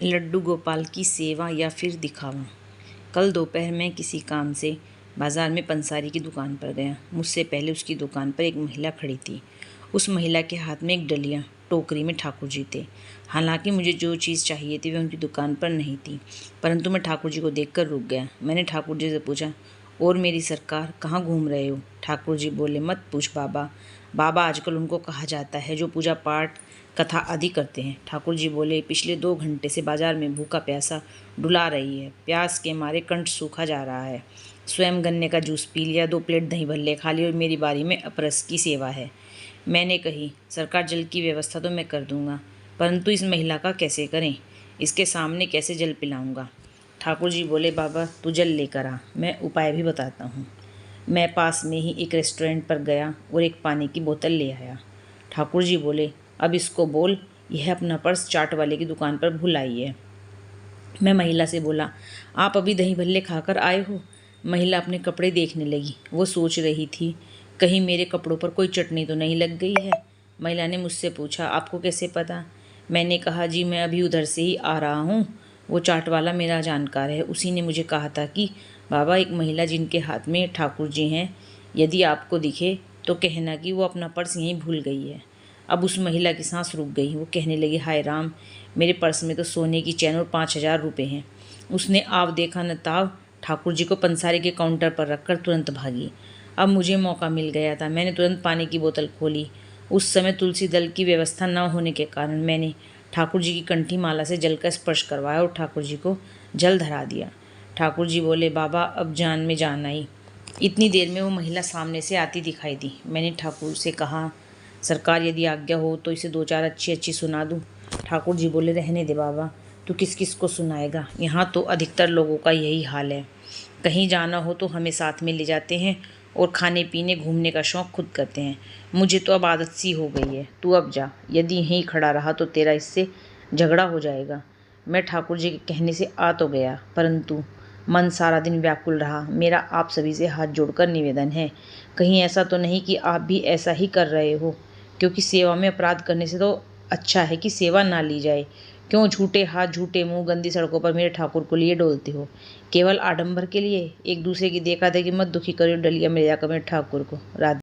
लड्डू गोपाल की सेवा या फिर दिखावा। कल दोपहर मैं किसी काम से बाजार में पंसारी की दुकान पर गया। मुझसे पहले उसकी दुकान पर एक महिला खड़ी थी। उस महिला के हाथ में एक डलिया, टोकरी में ठाकुर जी थे। हालांकि मुझे जो चीज़ चाहिए थी वह उनकी दुकान पर नहीं थी, परंतु मैं ठाकुर जी को देखकर रुक गया। मैंने ठाकुर जी से पूछा, और मेरी सरकार, कहाँ घूम रहे हो? ठाकुर जी बोले, मत पूछ बाबा। बाबा आजकल उनको कहा जाता है जो पूजा पाठ कथा आदि करते हैं। ठाकुर जी बोले, पिछले 2 घंटे से बाजार में भूखा प्यासा डुला रही है। प्यास के मारे कंठ सूखा जा रहा है। स्वयं गन्ने का जूस पी लिया, 2 प्लेट दही भल्ले खा लिए और मेरी बारी में अपरस की सेवा है। मैंने कही, सरकार, जल की व्यवस्था तो मैं कर दूंगा, परंतु इस महिला का कैसे करें? इसके सामने कैसे जल पिलाऊंगा? ठाकुर जी बोले, बाबा तू जल लेकर आ, मैं उपाय भी बताता हूँ। मैं पास में ही एक रेस्टोरेंट पर गया और एक पानी की बोतल ले आया। ठाकुर जी बोले, अब इसको बोल, यह अपना पर्स चाट वाले की दुकान पर भूल आई है। मैं महिला से बोला, आप अभी दही भल्ले खाकर आए हो? महिला अपने कपड़े देखने लगी। वो सोच रही थी, कहीं मेरे कपड़ों पर कोई चटनी तो नहीं लग गई है। महिला ने मुझसे पूछा, आपको कैसे पता? मैंने कहा, जी मैं अभी उधर से ही आ रहा हूँ। वो चाट वाला मेरा जानकार है। उसी ने मुझे कहा था कि बाबा, एक महिला जिनके हाथ में ठाकुर जी हैं, यदि आपको दिखे तो कहना कि वो अपना पर्स यहीं भूल गई है। अब उस महिला की सांस रुक गई। वो कहने लगी, हाय राम, मेरे पर्स में तो सोने की चैन और 5,000 रुपये हैं। उसने आव देखा न ताव ठाकुर जी को पंसारी के काउंटर पर रखकर तुरंत भागी। अब मुझे मौका मिल गया था। मैंने तुरंत पानी की बोतल खोली। उस समय तुलसी दल की व्यवस्था न होने के कारण मैंने ठाकुर जी की कंठी माला से जल का स्पर्श करवाया और ठाकुर जी को जल धरा दिया। ठाकुर जी बोले, बाबा अब जान में जान आई। इतनी देर में वो महिला सामने से आती दिखाई दी। मैंने ठाकुर से कहा, सरकार, यदि आज्ञा हो तो इसे 2-4 अच्छी सुना दूँ। ठाकुर जी बोले, रहने दे बाबा, तू किस किस को सुनाएगा? यहाँ तो अधिकतर लोगों का यही हाल है। कहीं जाना हो तो हमें साथ में ले जाते हैं और खाने पीने घूमने का शौक़ खुद करते हैं। मुझे तो अब आदत सी हो गई है। तू अब जा, यदि यहीं खड़ा रहा तो तेरा इससे झगड़ा हो जाएगा। मैं ठाकुर जी के कहने से आ तो गया, परंतु मन सारा दिन व्याकुल रहा। मेरा आप सभी से हाथ जोड़कर निवेदन है, कहीं ऐसा तो नहीं कि आप भी ऐसा ही कर रहे हो? क्योंकि सेवा में अपराध करने से तो अच्छा है कि सेवा ना ली जाए। क्यों झूठे हाथ झूठे मुंह गंदी सड़कों पर मेरे ठाकुर को लिए डोलते हो? केवल आडंबर के लिए? एक दूसरे की देखा देखी मत दुखी करो, डलिया में ले जाकर मेरे ठाकुर को। राधे।